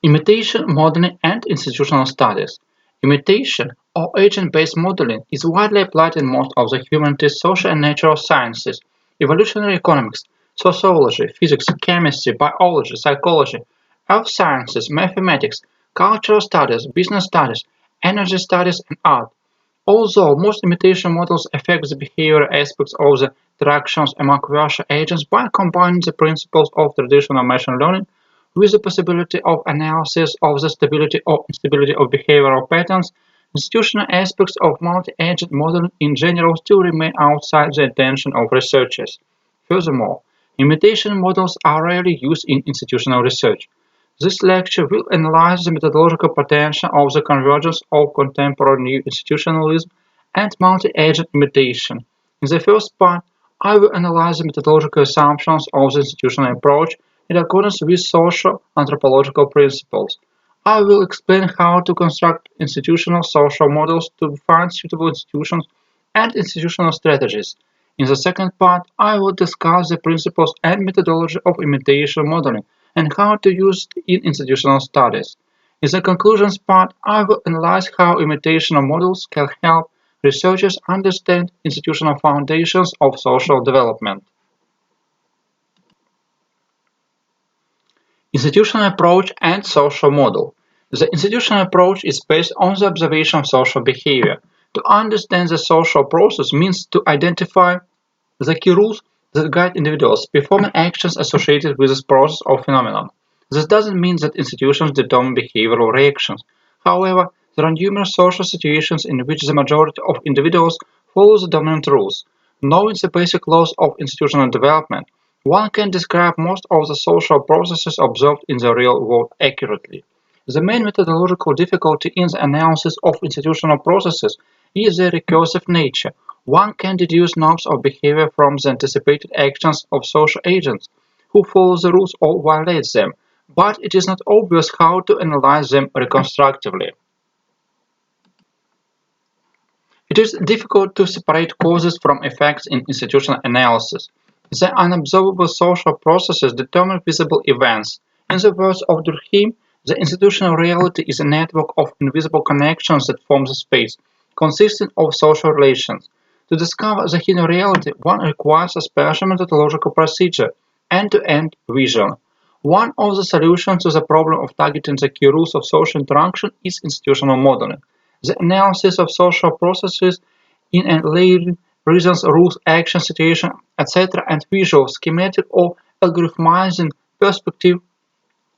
Imitation, modeling, and institutional studies. Imitation, or agent-based modeling, is widely applied in most of the humanities, social and natural sciences, evolutionary economics, sociology, physics, chemistry, biology, psychology, earth sciences, mathematics, cultural studies, business studies, energy studies, and art. Although most imitation models affect the behavioral aspects of the interactions among virtual agents by combining the principles of traditional machine learning with the possibility of analysis of the stability or instability of behavioral patterns, institutional aspects of multi-agent modeling in general still remain outside the attention of researchers. Furthermore, imitation models are rarely used in institutional research. This lecture will analyze the methodological potential of the convergence of contemporary new institutionalism and multi-agent imitation. In the first part, I will analyze the methodological assumptions of the institutional approach in accordance with social anthropological principles. I will explain how to construct institutional social models to define suitable institutions and institutional strategies. In the second part, I will discuss the principles and methodology of imitation modeling and how to use it in institutional studies. In the conclusions part, I will analyze how imitational models can help researchers understand institutional foundations of social development. Institutional approach and social model. The institutional approach is based on the observation of social behavior. To understand the social process means to identify the key rules that guide individuals performing actions associated with this process or phenomenon. This doesn't mean that institutions determine behavioral reactions. However, there are numerous social situations in which the majority of individuals follow the dominant rules. Knowing the basic laws of institutional development, one can describe most of the social processes observed in the real world accurately. The main methodological difficulty in the analysis of institutional processes is their recursive nature. One can deduce norms of behavior from the anticipated actions of social agents who follow the rules or violate them, but it is not obvious how to analyze them reconstructively. It is difficult to separate causes from effects in institutional analysis. The unobservable social processes determine visible events. In the words of Durkheim, the institutional reality is a network of invisible connections that forms a space, consisting of social relations. To discover the hidden reality, one requires a special methodological procedure, end-to-end vision. One of the solutions to the problem of targeting the key rules of social interaction is institutional modeling. The analysis of social processes in a layered reasons, rules, action, situation, etc., and visual, schematic, or algorithmizing perspective,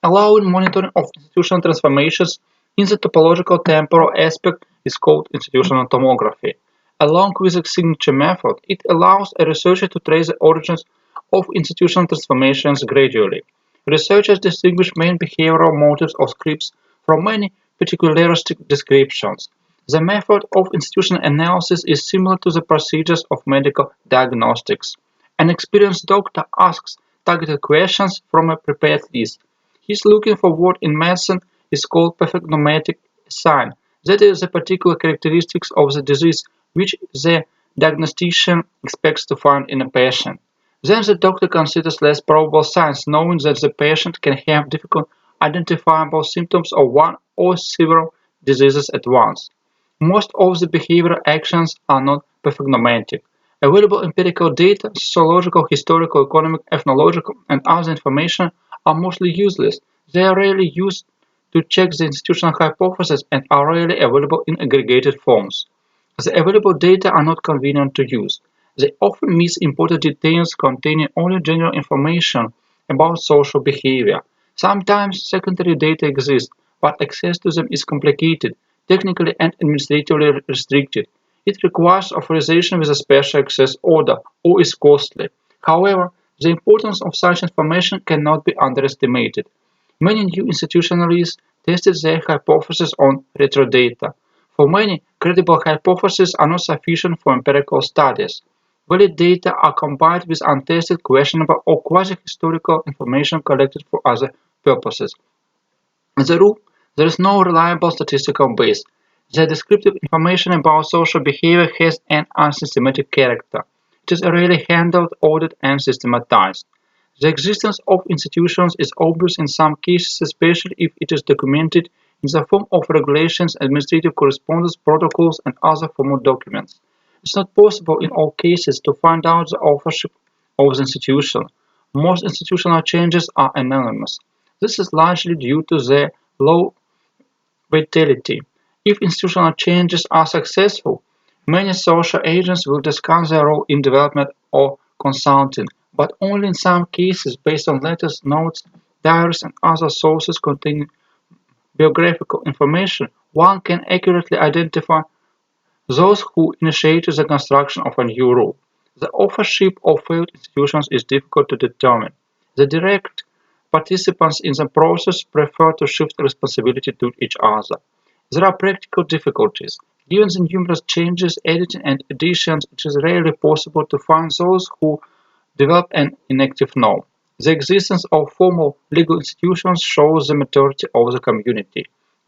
allowing monitoring of institutional transformations in the topological temporal aspect is called institutional tomography. Along with the signature method, it allows a researcher to trace the origins of institutional transformations gradually. Researchers distinguish main behavioral motives or scripts from many particularistic descriptions. The method of institutional analysis is similar to the procedures of medical diagnostics. An experienced doctor asks targeted questions from a prepared list. He is looking for what in medicine is called pathognomatic sign, that is, the particular characteristics of the disease which the diagnostician expects to find in a patient. Then the doctor considers less probable signs, knowing that the patient can have difficult identifiable symptoms of one or several diseases at once. Most of the behavioral actions are not pathognomatic. Available empirical data, sociological, historical, economic, ethnological, and other information are mostly useless. They are rarely used to check the institutional hypothesis and are rarely available in aggregated forms. The available data are not convenient to use. They often miss important details containing only general information about social behavior. Sometimes secondary data exist, but access to them is complicated, technically and administratively restricted. It requires authorization with a special access order or is costly. However, the importance of such information cannot be underestimated. Many new institutionalists tested their hypotheses on retrodata. For many, credible hypotheses are not sufficient for empirical studies. Valid data are combined with untested, questionable, or quasi-historical information collected for other purposes. As a rule, there is no reliable statistical base. The descriptive information about social behavior has an unsystematic character. It is rarely handled, ordered, and systematized. The existence of institutions is obvious in some cases, especially if it is documented in the form of regulations, administrative correspondence, protocols, and other formal documents. It's not possible in all cases to find out the authorship of the institution. Most institutional changes are anonymous. This is largely due to their low vitality. If institutional changes are successful, many social agents will discuss their role in development or consulting, but only in some cases based on letters, notes, diaries, and other sources containing biographical information. One can accurately identify those who initiated the construction of a new rule. The authorship of failed institutions is difficult to determine. The direct participants in the process prefer to shift responsibility to each other. There are practical difficulties. Given the numerous changes, editing, and additions, it is rarely possible to find those who develop an inactive norm. The existence of formal legal institutions shows the maturity of the community.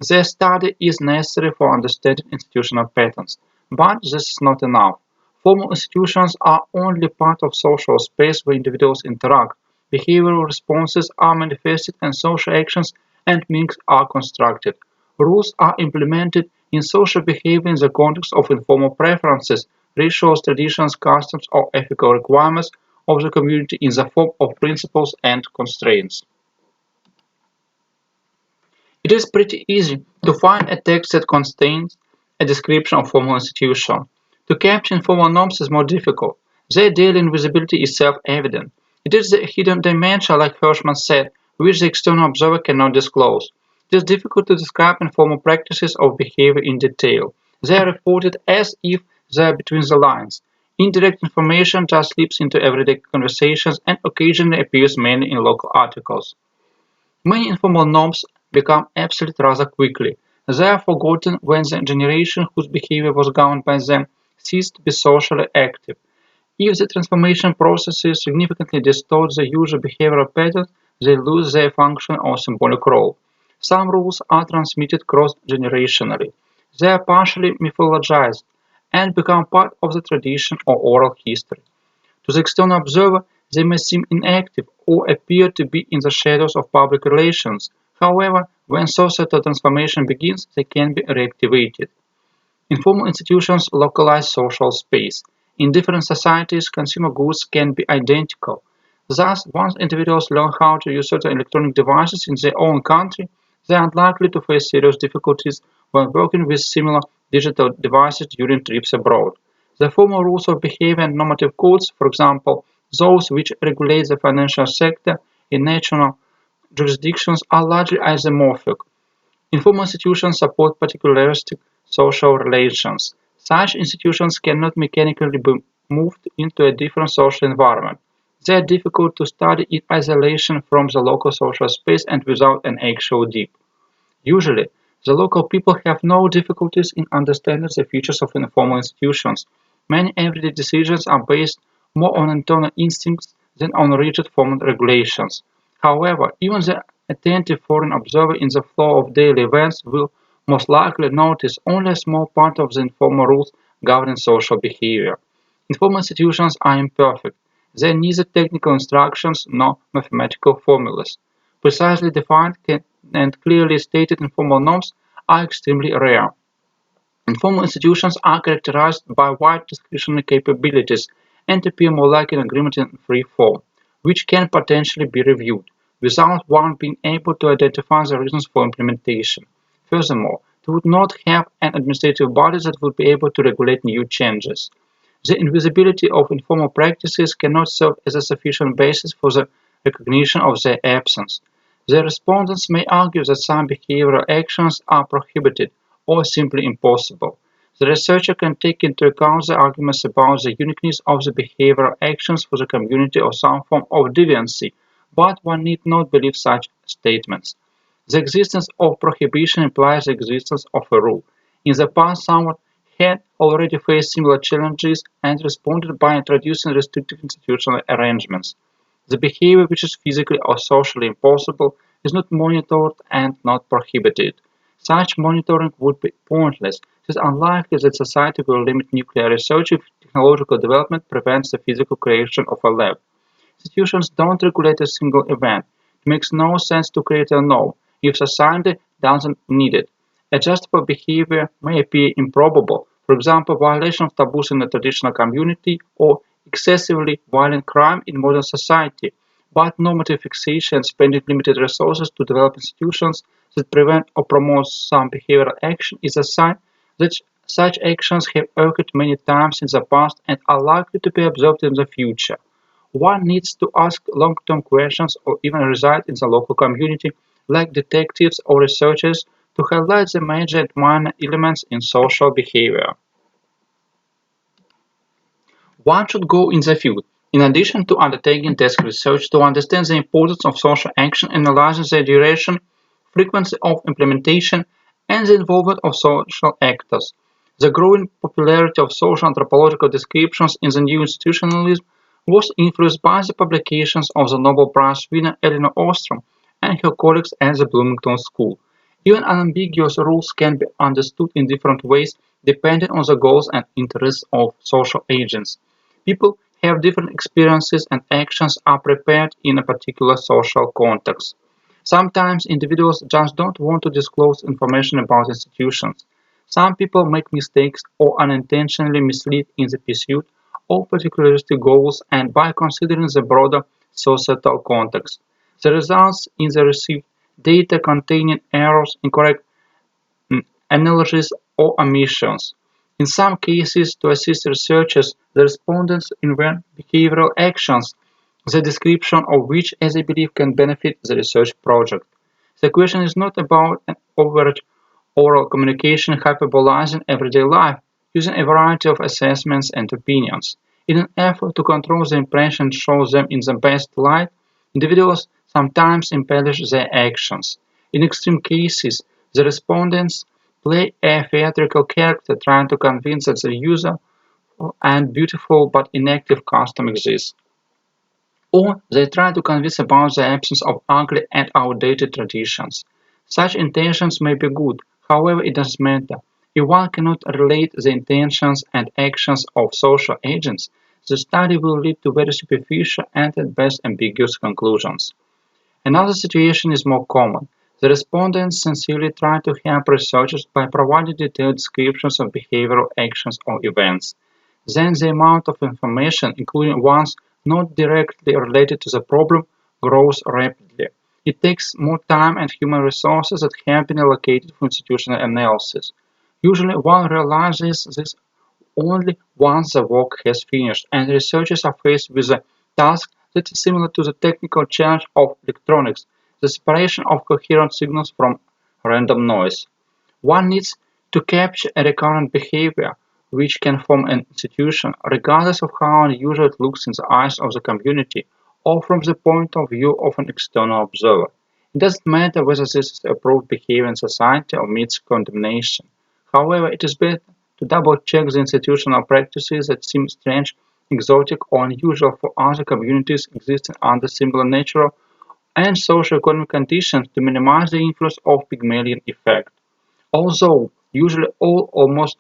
Their study is necessary for understanding institutional patterns, but this is not enough. Formal institutions are only part of social space where individuals interact. Behavioral responses are manifested and social actions and meanings are constructed. Rules are implemented in social behavior in the context of informal preferences, rituals, traditions, customs, or ethical requirements of the community in the form of principles and constraints. It is pretty easy to find a text that contains a description of formal institution. To capture informal norms is more difficult. Their daily invisibility is self-evident. It is the hidden dimension, like Hirschman said, which the external observer cannot disclose. It is difficult to describe informal practices of behavior in detail. They are reported as if they are between the lines. Indirect information just slips into everyday conversations and occasionally appears mainly in local articles. Many informal norms become obsolete rather quickly. They are forgotten when the generation whose behavior was governed by them ceased to be socially active. If the transformation processes significantly distort the usual behavioral patterns, they lose their function or symbolic role. Some rules are transmitted cross-generationally. They are partially mythologized and become part of the tradition or oral history. To the external observer, they may seem inactive or appear to be in the shadows of public relations. However, when societal transformation begins, they can be reactivated. Informal institutions localize social space. In different societies, consumer goods can be identical. Thus, once individuals learn how to use certain electronic devices in their own country, they are unlikely to face serious difficulties when working with similar digital devices during trips abroad. The formal rules of behavior and normative codes, for example, those which regulate the financial sector in national jurisdictions, are largely isomorphic. Informal institutions support particularistic social relations. Such institutions cannot mechanically be moved into a different social environment. They are difficult to study in isolation from the local social space and without an actual deep. Usually, the local people have no difficulties in understanding the features of informal institutions. Many everyday decisions are based more on internal instincts than on rigid formal regulations. However, even the attentive foreign observer in the flow of daily events will most likely notice only a small part of the informal rules governing social behavior. Informal institutions are imperfect. They are neither technical instructions nor mathematical formulas. Precisely defined and clearly stated informal norms are extremely rare. Informal institutions are characterized by wide discretionary capabilities and appear more like an agreement in free form, which can potentially be reviewed, without one being able to identify the reasons for implementation. Furthermore, they would not have an administrative body that would be able to regulate new changes. The invisibility of informal practices cannot serve as a sufficient basis for the recognition of their absence. The respondents may argue that some behavioral actions are prohibited or simply impossible. The researcher can take into account the arguments about the uniqueness of the behavioral actions for the community or some form of deviancy, but one need not believe such statements. The existence of prohibition implies the existence of a rule. In the past, someone had already faced similar challenges and responded by introducing restrictive institutional arrangements. The behavior which is physically or socially impossible is not monitored and not prohibited. Such monitoring would be pointless. It is unlikely that society will limit nuclear research if technological development prevents the physical creation of a lab. Institutions don't regulate a single event. It makes no sense to create a norm if society doesn't need it. Adjustable behavior may appear improbable, for example, violation of taboos in a traditional community or excessively violent crime in modern society. But normative fixation, spending limited resources to develop institutions that prevent or promote some behavioral action is a sign that such actions have occurred many times in the past and are likely to be observed in the future. One needs to ask long-term questions or even reside in the local community, like detectives or researchers, to highlight the major and minor elements in social behavior. One should go in the field, in addition to undertaking desk research, to understand the importance of social action, analyzing the duration, frequency of implementation, and the involvement of social actors. The growing popularity of social anthropological descriptions in the new institutionalism was influenced by the publications of the Nobel Prize winner Elinor Ostrom and her colleagues at the Bloomington School. Even unambiguous rules can be understood in different ways depending on the goals and interests of social agents. People have different experiences and actions are prepared in a particular social context. Sometimes individuals just don't want to disclose information about institutions. Some people make mistakes or unintentionally mislead in the pursuit of particularistic goals and by considering the broader societal context. The results in the received data containing errors, incorrect analogies, or omissions. In some cases, to assist researchers, the respondents invent behavioral actions, the description of which, as they believe, can benefit the research project. The question is not about an overt oral communication hyperbolizing everyday life, using a variety of assessments and opinions. In an effort to control the impression and show them in the best light, individuals sometimes embellish their actions. In extreme cases, the respondents play a theatrical character trying to convince that the user and beautiful but inactive custom exists. Or they try to convince about the absence of ugly and outdated traditions. Such intentions may be good, however it doesn't matter. If one cannot relate the intentions and actions of social agents, the study will lead to very superficial and at best ambiguous conclusions. Another situation is more common. The respondents sincerely try to help researchers by providing detailed descriptions of behavioral actions or events. Then the amount of information, including ones not directly related to the problem, grows rapidly. It takes more time and human resources that have been allocated for institutional analysis. Usually one realizes this only once the work has finished, and researchers are faced with a task that is similar to the technical challenge of electronics, the separation of coherent signals from random noise. One needs to capture a recurrent behavior which can form an institution, regardless of how unusual it looks in the eyes of the community or from the point of view of an external observer. It doesn't matter whether this is approved behavior in society or meets condemnation. However, it is better to double-check the institutional practices that seem strange, exotic, or unusual for other communities existing under similar natural and socio-economic conditions to minimize the influence of Pygmalion effect. Although usually all or most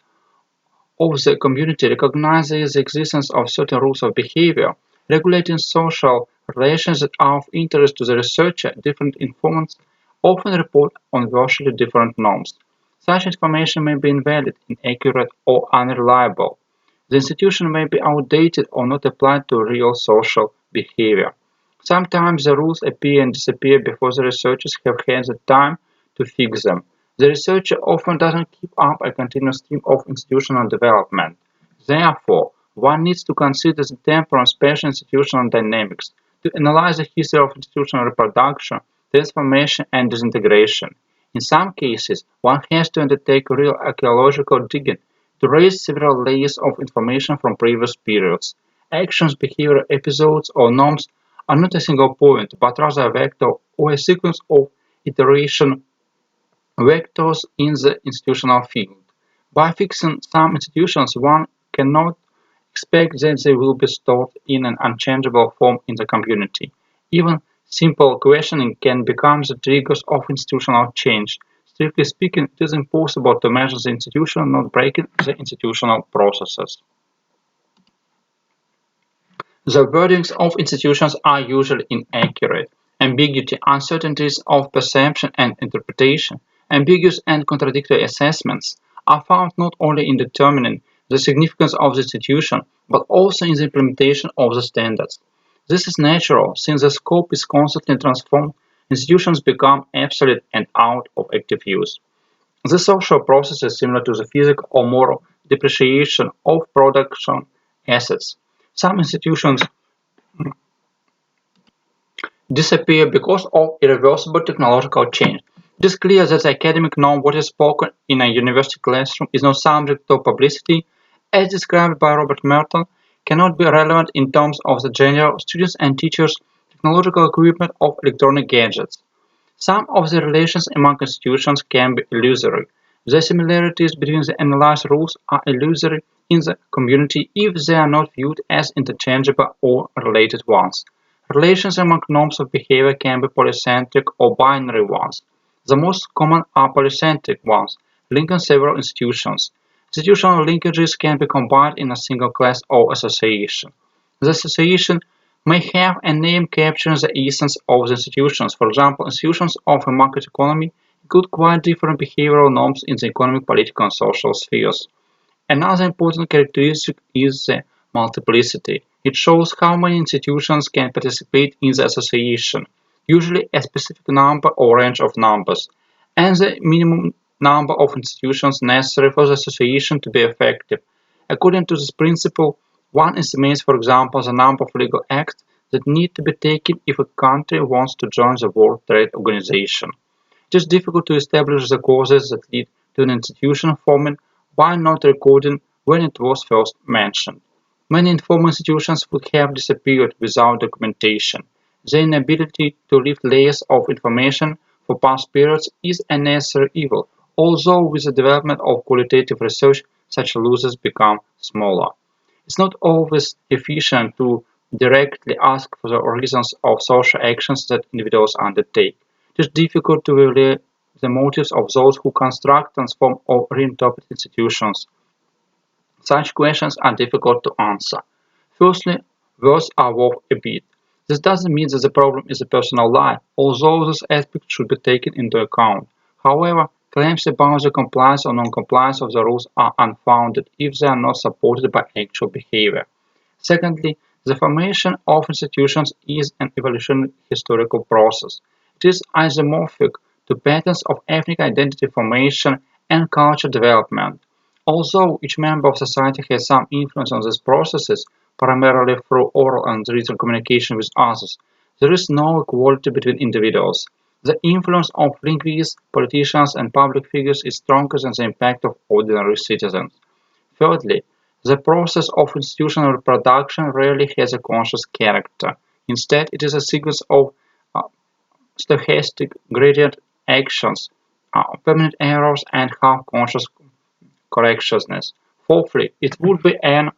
of the community recognizes the existence of certain rules of behavior, regulating social relations that are of interest to the researcher, different informants often report on virtually different norms. Such information may be invalid, inaccurate, or unreliable. The institution may be outdated or not applied to real social behavior. Sometimes the rules appear and disappear before the researchers have had the time to fix them. The researcher often doesn't keep up a continuous stream of institutional development. Therefore, one needs to consider the temporal and spatial institutional dynamics, to analyze the history of institutional reproduction, transformation, and disintegration. In some cases, one has to undertake real archaeological digging to raise several layers of information from previous periods. Actions, behavioral episodes, or norms are not a single point, but rather a vector or a sequence of iteration vectors in the institutional field. By fixing some institutions, one cannot expect that they will be stored in an unchangeable form in the community. Even simple questioning can become the triggers of institutional change. Strictly speaking, it is impossible to measure the institution not breaking the institutional processes. The wordings of institutions are usually inaccurate. Ambiguity, uncertainties of perception and interpretation, ambiguous and contradictory assessments are found not only in determining the significance of the institution, but also in the implementation of the standards. This is natural, since the scope is constantly transformed, institutions become obsolete and out of active use. The social process is similar to the physical or moral depreciation of production assets. Some institutions disappear because of irreversible technological change. It is clear that the academic norm what is spoken in a university classroom is not subject to publicity, as described by Robert Merton, cannot be relevant in terms of the general students and teachers' technological equipment of electronic gadgets. Some of the relations among institutions can be illusory. The similarities between the analyzed rules are illusory in the community if they are not viewed as interchangeable or related ones. Relations among norms of behavior can be polycentric or binary ones. The most common are polycentric ones, linking several institutions. Institutional linkages can be combined in a single class or association. The association may have a name capturing the essence of the institutions. For example, institutions of a market economy include quite different behavioral norms in the economic, political, and social spheres. Another important characteristic is the multiplicity. It shows how many institutions can participate in the association, usually a specific number or range of numbers, and the minimum number of institutions necessary for the association to be effective. According to this principle, one estimates, for example, the number of legal acts that need to be taken if a country wants to join the World Trade Organization. It is difficult to establish the causes that lead to an institution forming by not recording when it was first mentioned. Many informal institutions would have disappeared without documentation. The inability to lift layers of information for past periods is a necessary evil, although with the development of qualitative research such losses become smaller. It's not always efficient to directly ask for the reasons of social actions that individuals undertake. It is difficult to evaluate the motives of those who construct, transform, or reinterpret institutions. Such questions are difficult to answer. Firstly, words are worth a beat. This doesn't mean that the problem is a personal lie, although this aspect should be taken into account. However, claims about the compliance or non-compliance of the rules are unfounded if they are not supported by actual behavior. Secondly, the formation of institutions is an evolutionary historical process. It is isomorphic to patterns of ethnic identity formation and culture development. Although each member of society has some influence on these processes, primarily through oral and written communication with others, there is no equality between individuals. The influence of linguists, politicians, and public figures is stronger than the impact of ordinary citizens. Thirdly, the process of institutional reproduction rarely has a conscious character. Instead, it is a sequence of uh, stochastic gradient actions, permanent errors, and half-conscious correctness. Fourthly, it would be an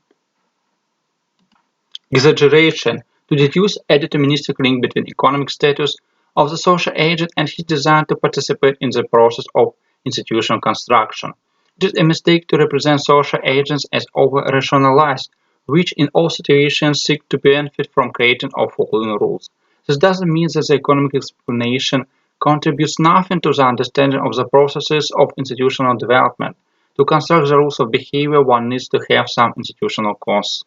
exaggeration to deduce a deterministic link between economic status of the social agent and his desire to participate in the process of institutional construction. It is a mistake to represent social agents as over-rationalized, which in all situations seek to benefit from creating or following rules. This doesn't mean that the economic explanation contributes nothing to the understanding of the processes of institutional development. To construct the rules of behavior, one needs to have some institutional cause.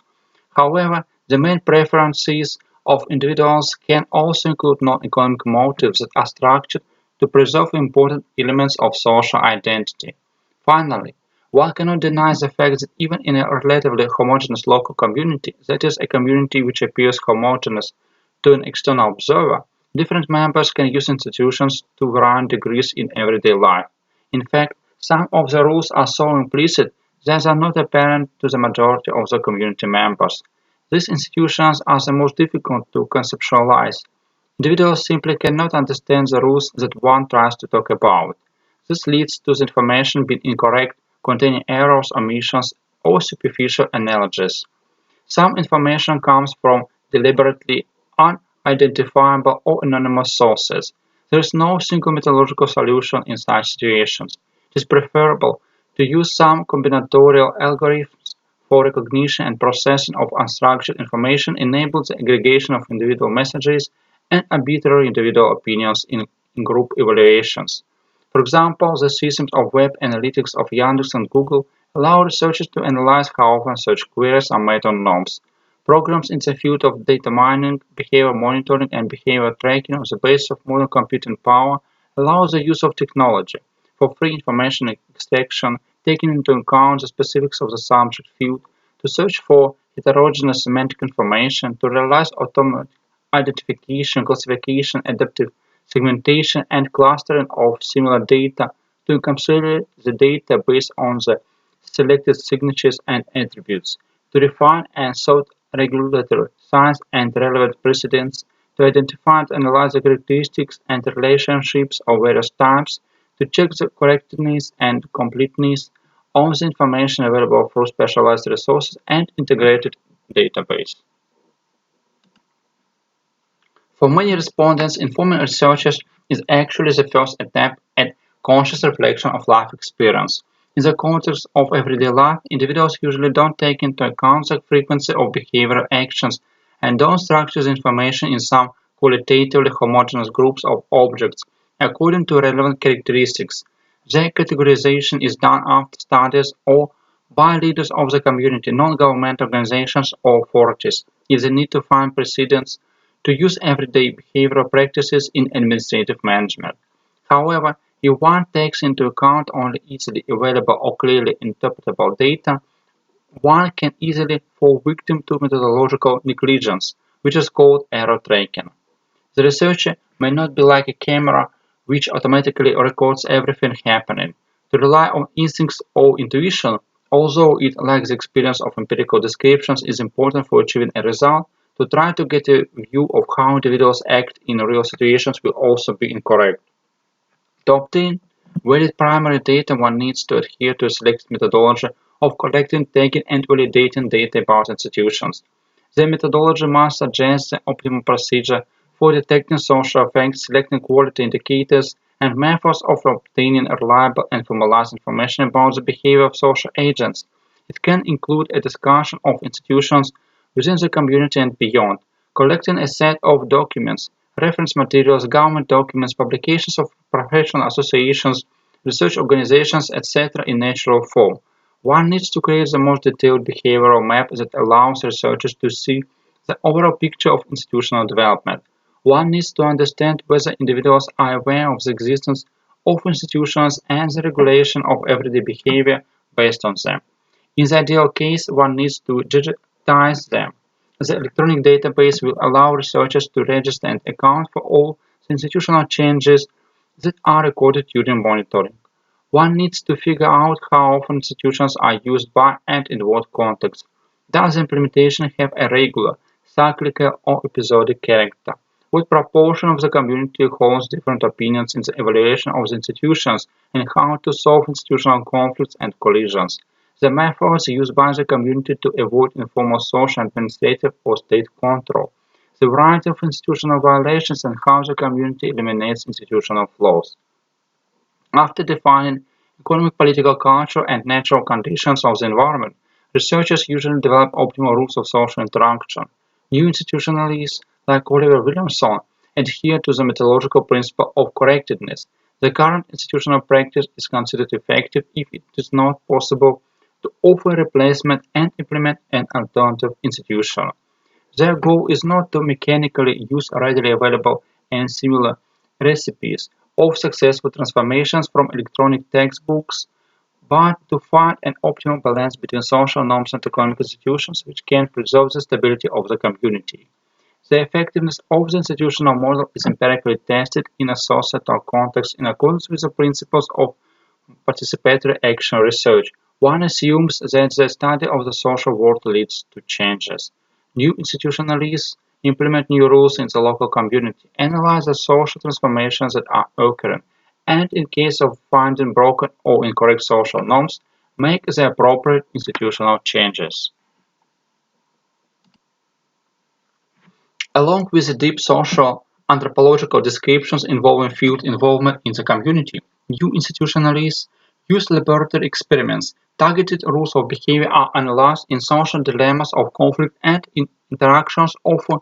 However, the main preferences of individuals can also include non-economic motives that are structured to preserve important elements of social identity. Finally, one cannot deny the fact that even in a relatively homogeneous local community, that is, a community which appears homogeneous to an external observer, different members can use institutions to varying degrees in everyday life. In fact, some of the rules are so implicit that they are not apparent to the majority of the community members. These institutions are the most difficult to conceptualize. Individuals simply cannot understand the rules that one tries to talk about. This leads to the information being incorrect, containing errors, omissions, or superficial analogies. Some information comes from deliberately unidentifiable or anonymous sources. There is no single methodological solution in such situations. It is preferable to use some combinatorial algorithms for recognition and processing of unstructured information enables the aggregation of individual messages and arbitrary individual opinions in group evaluations. For example, the systems of web analytics of Yandex and Google allow researchers to analyze how often such queries are made on norms. Programs in the field of data mining, behavior monitoring, and behavior tracking on the basis of modern computing power allow the use of technology for free information extraction, taking into account the specifics of the subject field, to search for heterogeneous semantic information, to realize automatic identification, classification, adaptive segmentation, and clustering of similar data, to encapsulate the data based on the selected signatures and attributes, to refine and sort regulatory science and relevant precedents, to identify and analyze the characteristics and relationships of various types, to check the correctness and completeness of the information available through specialized resources and integrated database. For many respondents, informing researchers is actually the first attempt at conscious reflection of life experience. In the context of everyday life, individuals usually don't take into account the frequency of behavioral actions and don't structure the information in some qualitatively homogeneous groups of objects according to relevant characteristics. Their categorization is done after studies or by leaders of the community, non-government organizations, or authorities, if they need to find precedents to use everyday behavioral practices in administrative management. However, if one takes into account only easily available or clearly interpretable data, one can easily fall victim to methodological negligence, which is called error tracking. The researcher may not be like a camera which automatically records everything happening. To rely on instincts or intuition, although it lacks the experience of empirical descriptions, is important for achieving a result. To try to get a view of how individuals act in real situations will also be incorrect. To obtain valid primary data, one needs to adhere to a selected methodology of collecting, tagging, and validating data about institutions. The methodology must suggest the optimal procedure for detecting social effects, selecting quality indicators, and methods of obtaining reliable and formalized information about the behavior of social agents. It can include a discussion of institutions within the community and beyond, collecting a set of documents, reference materials, government documents, publications of professional associations, research organizations, etc. in natural form. One needs to create the most detailed behavioral map that allows researchers to see the overall picture of institutional development. One needs to understand whether individuals are aware of the existence of institutions and the regulation of everyday behavior based on them. In the ideal case, one needs to digitize them. The electronic database will allow researchers to register and account for all the institutional changes that are recorded during monitoring. One needs to figure out how often institutions are used by and in what context. Does the implementation have a regular, cyclical, or episodic character? What proportion of the community holds different opinions in the evaluation of the institutions, and how to solve institutional conflicts and collisions? The methods used by the community to avoid informal social, administrative, or state control. The variety of institutional violations and how the community eliminates institutional flaws. After defining economic, political, cultural, and natural conditions of the environment, researchers usually develop optimal rules of social interaction. New institutionalists, like Oliver Williamson, adhere to the methodological principle of correctedness. The current institutional practice is considered effective if it is not possible to offer a replacement and implement an alternative institution. Their goal is not to mechanically use readily available and similar recipes of successful transformations from electronic textbooks, but to find an optimal balance between social norms and economic institutions which can preserve the stability of the community. The effectiveness of the institutional model is empirically tested in a societal context in accordance with the principles of participatory action research. One assumes that the study of the social world leads to changes. New institutionalists implement new rules in the local community, analyze the social transformations that are occurring, and in case of finding broken or incorrect social norms, make the appropriate institutional changes. Along with the deep social anthropological descriptions involving field involvement in the community, new institutionalists Use laboratory experiments. Targeted rules of behavior are analyzed in social dilemmas of conflict and in interactions of a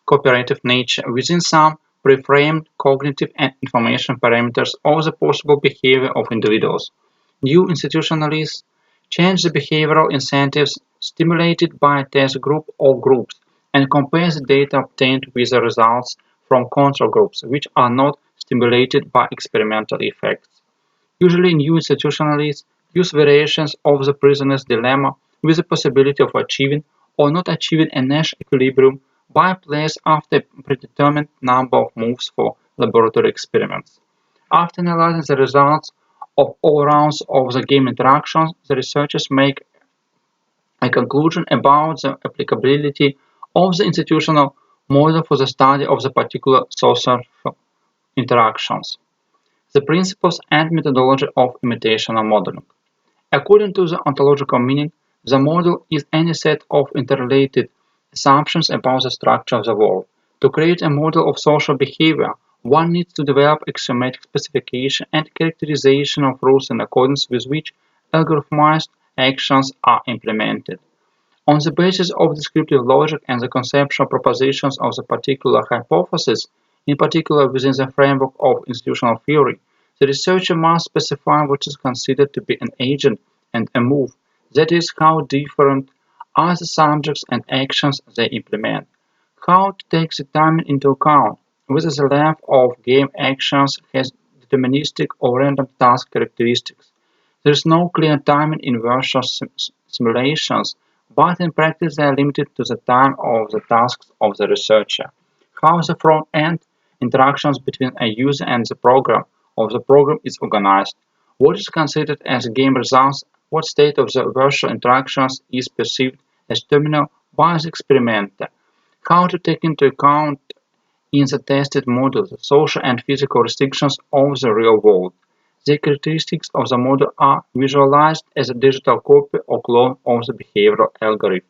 cooperative nature within some pre-framed cognitive and information parameters of the possible behavior of individuals. New institutionalists change the behavioral incentives stimulated by a test group or groups and compare the data obtained with the results from control groups, which are not stimulated by experimental effects. Usually new institutionalists use variations of the prisoner's dilemma with the possibility of achieving or not achieving a Nash equilibrium by place after a predetermined number of moves for laboratory experiments. After analyzing the results of all rounds of the game interactions, the researchers make a conclusion about the applicability of the institutional model for the study of the particular social interactions. The principles and methodology of imitational modeling. According to the ontological meaning, the model is any set of interrelated assumptions about the structure of the world. To create a model of social behavior, one needs to develop axiomatic specification and characterization of rules in accordance with which algorithmized actions are implemented. On the basis of descriptive logic and the conceptual propositions of the particular hypothesis, in particular within the framework of institutional theory, the researcher must specify what is considered to be an agent and a move, that is, how different are the subjects and actions they implement, how to take the timing into account, whether the length of game actions has deterministic or random task characteristics. There is no clear timing in virtual simulations, but in practice they are limited to the time of the tasks of the researcher. How the front-end interactions between a user and the program of the program is organized, what is considered as game results, what state of the virtual interactions is perceived as terminal by the experimenter, how to take into account in the tested model the social and physical restrictions of the real world. The characteristics of the model are visualized as a digital copy or clone of the behavioral algorithm.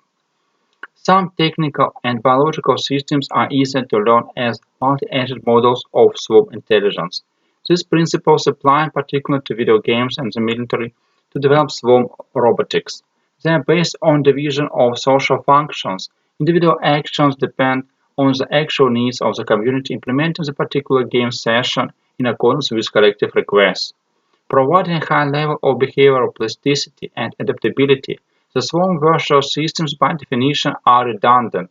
Some technical and biological systems are easier to learn as multi-agent models of swarm intelligence. These principles apply in particular to video games and the military to develop swarm robotics. They are based on division of social functions. Individual actions depend on the actual needs of the community implementing the particular game session in accordance with collective requests. Providing a high level of behavioral plasticity and adaptability, the swarm virtual systems by definition are redundant,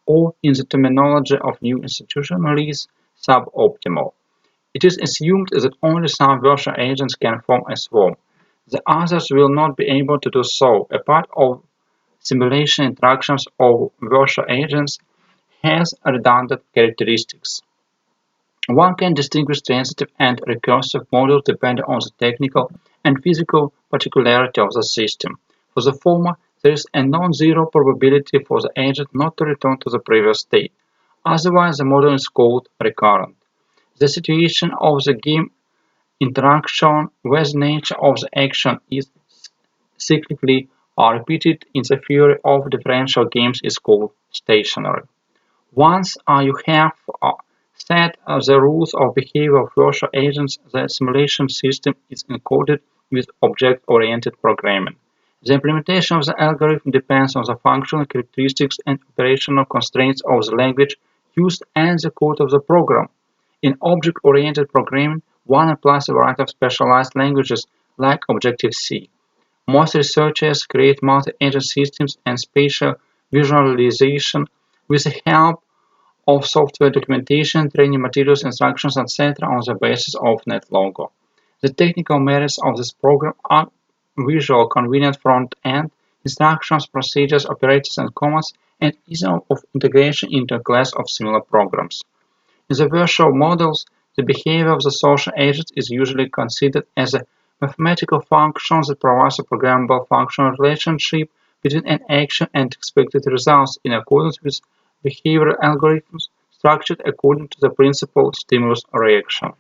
or in the terminology of new institutionalists, suboptimal. It is assumed that only some virtual agents can form a swarm. The others will not be able to do so. A part of simulation interactions of virtual agents has redundant characteristics. One can distinguish transitive and recursive models depending on the technical and physical particularity of the system. For the former, there is a non-zero probability for the agent not to return to the previous state. Otherwise, the model is called recurrent. The situation of the game interaction where the nature of the action is cyclically repeated in the theory of differential games is called stationary. Once you have set the rules of behavior of virtual agents, the simulation system is encoded with object-oriented programming. The implementation of the algorithm depends on the functional characteristics and operational constraints of the language used and the code of the program. In object-oriented programming, one applies a variety of specialized languages like Objective-C. Most researchers create multi-agent systems and spatial visualization with the help of software documentation, training materials, instructions, etc. on the basis of NetLogo. The technical merits of this program are visual, convenient front-end, instructions, procedures, operators, and commands, and ease of integration into a class of similar programs. In the virtual models, the behavior of the social agent is usually considered as a mathematical function that provides a programmable functional relationship between an action and expected results in accordance with behavioral algorithms structured according to the principle stimulus-reaction.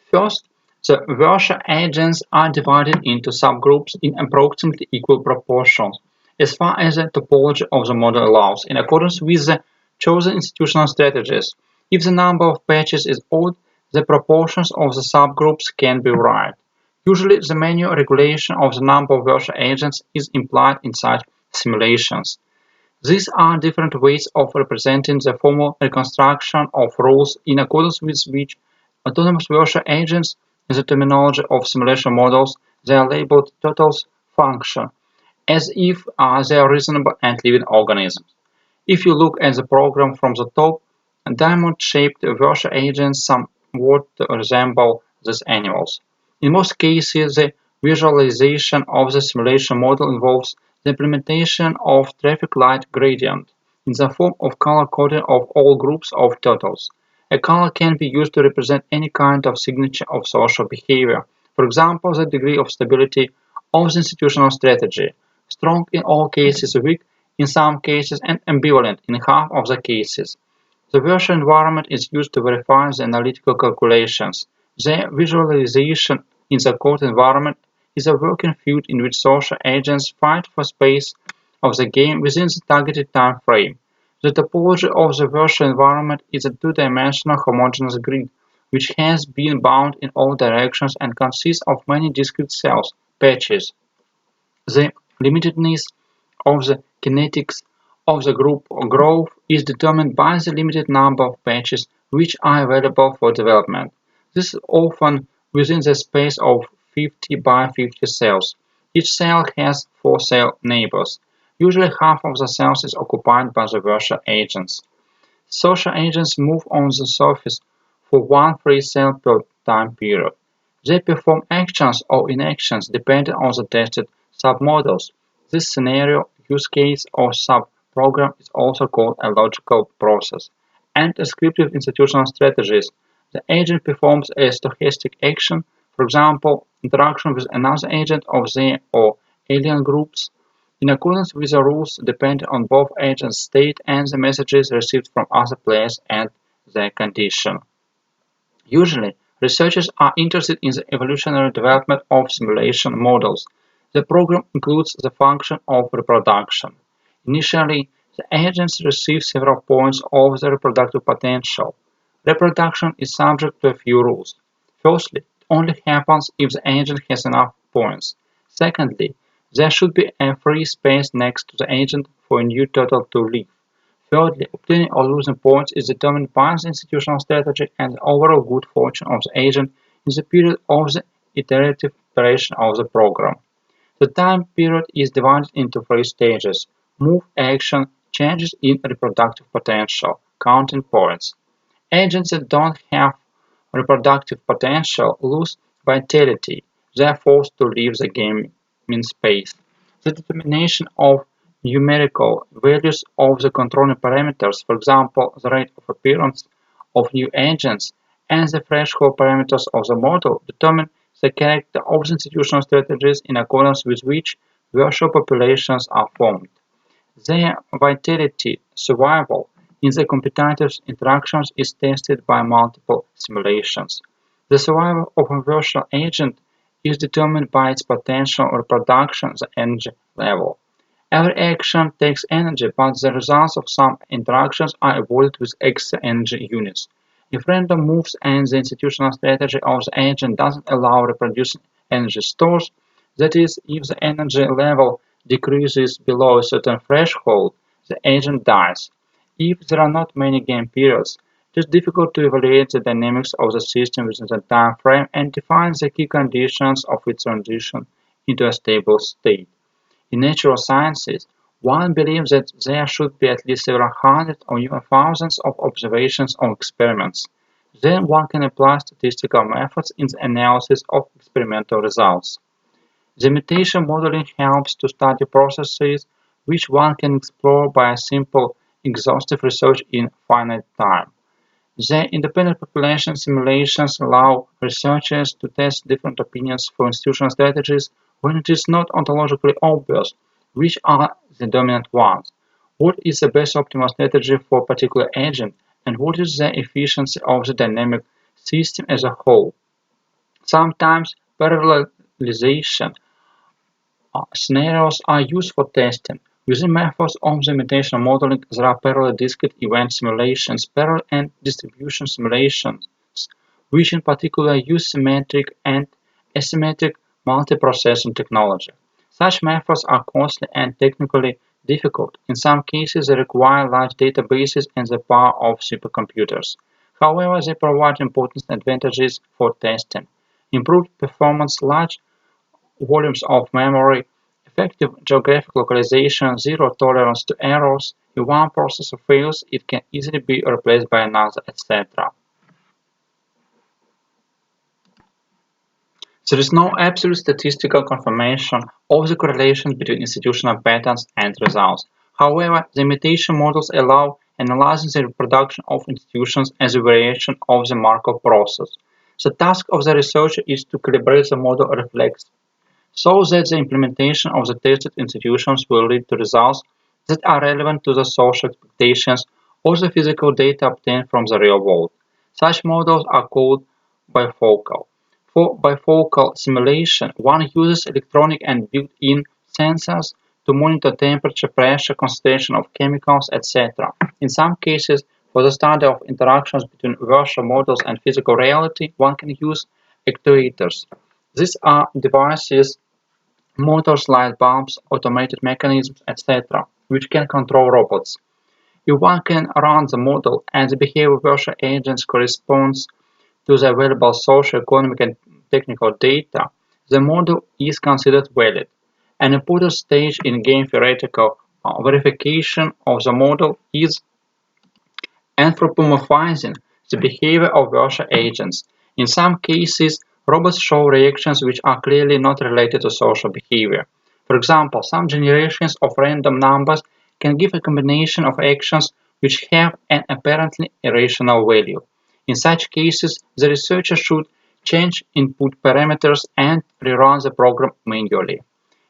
First, the virtual agents are divided into subgroups in approximately equal proportions, as far as the topology of the model allows, in accordance with the chosen institutional strategies. If the number of patches is odd, The proportions of the subgroups can be right. Usually, the manual regulation of the number of virtual agents is implied in such simulations. These are different ways of representing the formal reconstruction of rules in accordance with which autonomous virtual agents, in the terminology of simulation models, they are labeled totals function, as if they are reasonable and living organisms. If you look at the program from the top, diamond-shaped virtual agents somewhat resemble these animals. In most cases, the visualization of the simulation model involves the implementation of traffic light gradient in the form of color coding of all groups of totals. A color can be used to represent any kind of signature of social behavior, for example, the degree of stability of the institutional strategy, strong in all cases, weak in some cases, and ambivalent in half of the cases. The virtual environment is used to verify the analytical calculations. The visualization in the code environment is a working field in which social agents fight for space of the game within the targeted time frame. The topology of the virtual environment is a two-dimensional homogeneous grid, which has been bound in all directions and consists of many discrete cells, patches. The limitedness of the kinetics of the group growth is determined by the limited number of patches which are available for development. This is often within the space of 50 by 50 cells. Each cell has 4 cell neighbors. Usually half of the cells is occupied by the virtual agents. Social agents move on the surface for one free cell per time period. They perform actions or inactions depending on the tested submodels. This scenario, use case, or subprogram is also called a logical process. And descriptive institutional strategies. The agent performs a stochastic action, for example, interaction with another agent of their or alien groups, in accordance with the rules depending on both agent's state and the messages received from other players and their condition. Usually, researchers are interested in the evolutionary development of simulation models. The program includes the function of reproduction. Initially, the agents receive several points of the reproductive potential. Reproduction is subject to a few rules. Firstly, it only happens if the agent has enough points. Secondly, there should be a free space next to the agent for a new total to live. Thirdly, obtaining or losing points is determined by the institutional strategy and the overall good fortune of the agent in the period of the iterative operation of the program. The time period is divided into 3 stages: move, action, changes in reproductive potential, counting points. Agents that don't have reproductive potential lose vitality. They are forced to leave the gaming space. The determination of numerical values of the controlling parameters, for example, the rate of appearance of new agents, and the threshold parameters of the model determine the character of the institutional strategies in accordance with which virtual populations are formed. Their vitality, survival, in the competitive interactions is tested by multiple simulations. The survival of a virtual agent is determined by its potential reproduction, the energy level. Every action takes energy, but the results of some interactions are avoided with extra energy units. If random moves and the institutional strategy of the agent doesn't allow reproducing energy stores, that is, if the energy level decreases below a certain threshold, the agent dies. If there are not many game periods, it is difficult to evaluate the dynamics of the system within the time frame and define the key conditions of its transition into a stable state. In natural sciences, one believes that there should be at least several hundred or even thousands of observations or experiments. Then one can apply statistical methods in the analysis of experimental results. The imitation modeling helps to study processes which one can explore by a simple, exhaustive research in finite time. The independent population simulations allow researchers to test different opinions for institutional strategies when it is not ontologically obvious which are the dominant ones, what is the best optimal strategy for a particular agent, and what is the efficiency of the dynamic system as a whole. Sometimes parallelization scenarios are used for testing. Using methods of the imitation modeling, there are parallel discrete event simulations, parallel and distribution simulations, which in particular use symmetric and asymmetric multiprocessing technology. Such methods are costly and technically difficult. In some cases, they require large databases and the power of supercomputers. However, they provide important advantages for testing: improved performance, large volumes of memory, effective geographic localization, zero tolerance to errors. If one processor fails, it can easily be replaced by another, etc. There is no absolute statistical confirmation of the correlation between institutional patterns and results. However, the imitation models allow analyzing the reproduction of institutions as a variation of the Markov process. The task of the researcher is to calibrate the model reflex so that the implementation of the tested institutions will lead to results that are relevant to the social expectations or the physical data obtained from the real world. Such models are called bifocal. For bifocal simulation, one uses electronic and built-in sensors to monitor temperature, pressure, concentration of chemicals, etc. In some cases, for the study of interactions between virtual models and physical reality, one can use actuators. These are devices, motors, light bulbs, automated mechanisms, etc., which can control robots. If one can run the model and the behavior of virtual agents corresponds to the available social, economic, and technical data, the model is considered valid. An important stage in game theoretical verification of the model is anthropomorphizing the behavior of virtual agents. In some cases, robots show reactions which are clearly not related to social behavior. For example, some generations of random numbers can give a combination of actions which have an apparently irrational value. In such cases, the researcher should change input parameters and rerun the program manually.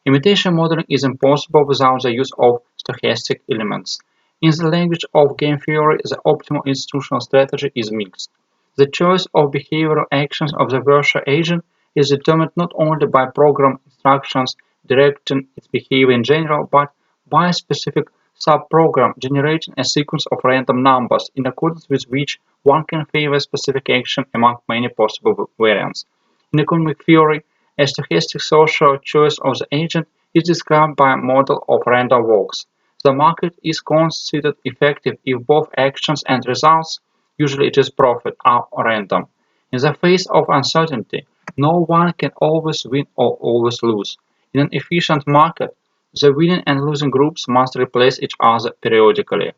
Imitation modeling is impossible without the use of stochastic elements. In the language of game theory, the optimal institutional strategy is mixed. The choice of behavioral actions of the virtual agent is determined not only by program instructions directing its behavior in general, but by a specific subprogram generating a sequence of random numbers in accordance with which one can favor a specific action among many possible variants. In economic theory, a stochastic social choice of the agent is described by a model of random walks. The market is considered effective if both actions and results, usually it is profit, are random. In the face of uncertainty, no one can always win or always lose. In an efficient market, the winning and losing groups must replace each other periodically.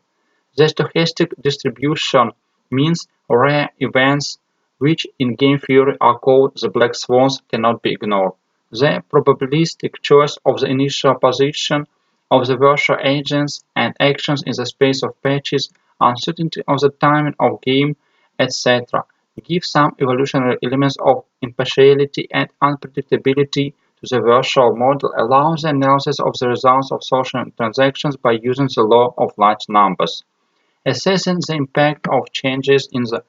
The stochastic distribution means rare events which in game theory are called the black swans cannot be ignored. The probabilistic choice of the initial position of the virtual agents and actions in the space of patches, uncertainty of the timing of game, etc., give some evolutionary elements of impartiality and unpredictability to the virtual model, allows the analysis of the results of social transactions by using the law of large numbers. Assessing the impact of changes in the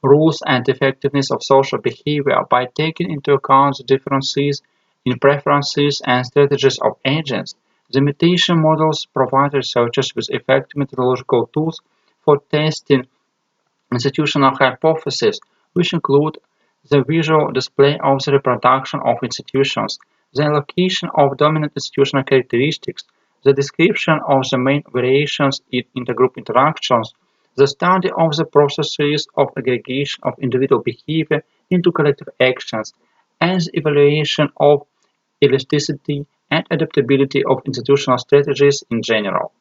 rules and effectiveness of social behavior by taking into account the differences in preferences and strategies of agents. The imitation models provide researchers with effective methodological tools for testing institutional hypotheses, which include the visual display of the reproduction of institutions, the allocation of dominant institutional characteristics, the description of the main variations in intergroup interactions, the study of the processes of aggregation of individual behavior into collective actions, and the evaluation of elasticity and adaptability of institutional strategies in general.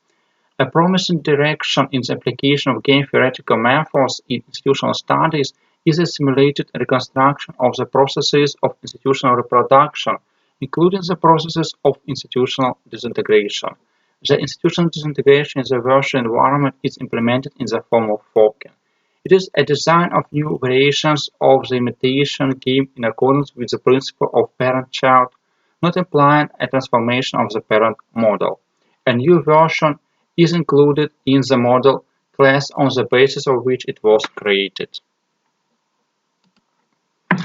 A promising direction in the application of game theoretical methods in institutional studies is a simulated reconstruction of the processes of institutional reproduction, including the processes of institutional disintegration. The institutional disintegration in the virtual environment is implemented in the form of forking. It is a design of new variations of the imitation game in accordance with the principle of parent-child, not implying a transformation of the parent model. A new version is included in the model class on the basis of which it was created.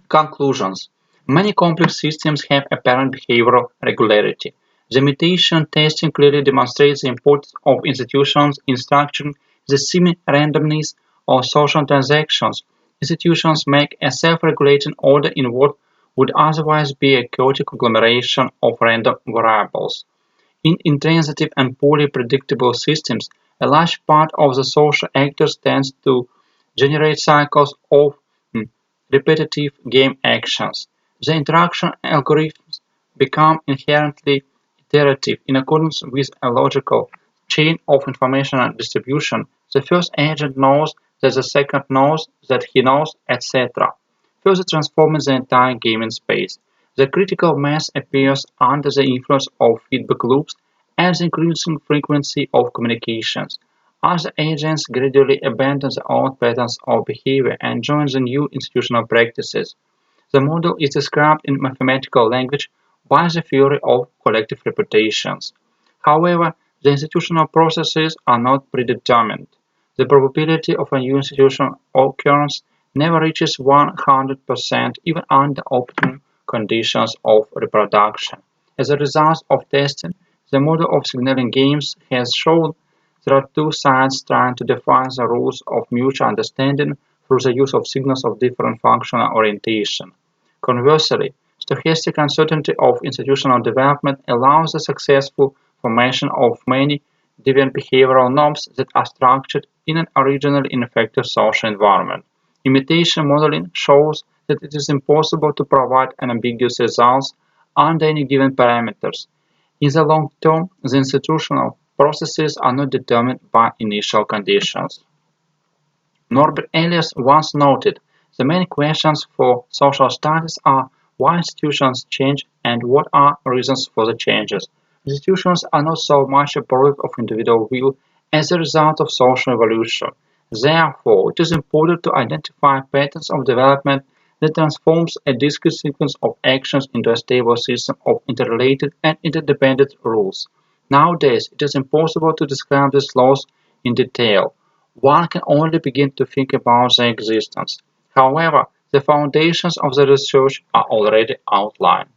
Conclusions. Many complex systems have apparent behavioral regularity. The imitation testing clearly demonstrates the importance of institutions in structuring the semi-randomness of social transactions Institutions make a self-regulating order in what would otherwise be a chaotic agglomeration of random variables. In intransitive and poorly predictable systems, a large part of the social actors tends to generate cycles of repetitive game actions. The interaction algorithms become inherently iterative in accordance with a logical chain of information distribution. The first agent knows that the second knows that he knows, etc., further transforming the entire gaming space. The critical mass appears under the influence of feedback loops and the increasing frequency of communications. As the agents gradually abandon the old patterns of behavior and join the new institutional practices, the model is described in mathematical language by the theory of collective reputations. However, the institutional processes are not predetermined. The probability of a new institution occurrence never reaches 100% even under optimum conditions of reproduction. As a result of testing, the model of signaling games has shown there are two sides trying to define the rules of mutual understanding through the use of signals of different functional orientation. Conversely, stochastic uncertainty of institutional development allows the successful formation of many deviant behavioral norms that are structured in an originally ineffective social environment. Imitation modeling shows that it is impossible to provide unambiguous results under any given parameters. In the long term, the institutional processes are not determined by initial conditions. Norbert Elias once noted, "The main questions for social studies are why institutions change and what are reasons for the changes. Institutions are not so much a product of individual will as a result of social evolution. Therefore, it is important to identify patterns of development that transforms a discrete sequence of actions into a stable system of interrelated and interdependent rules. Nowadays, it is impossible to describe these laws in detail. One can only begin to think about their existence. However, the foundations of the research are already outlined."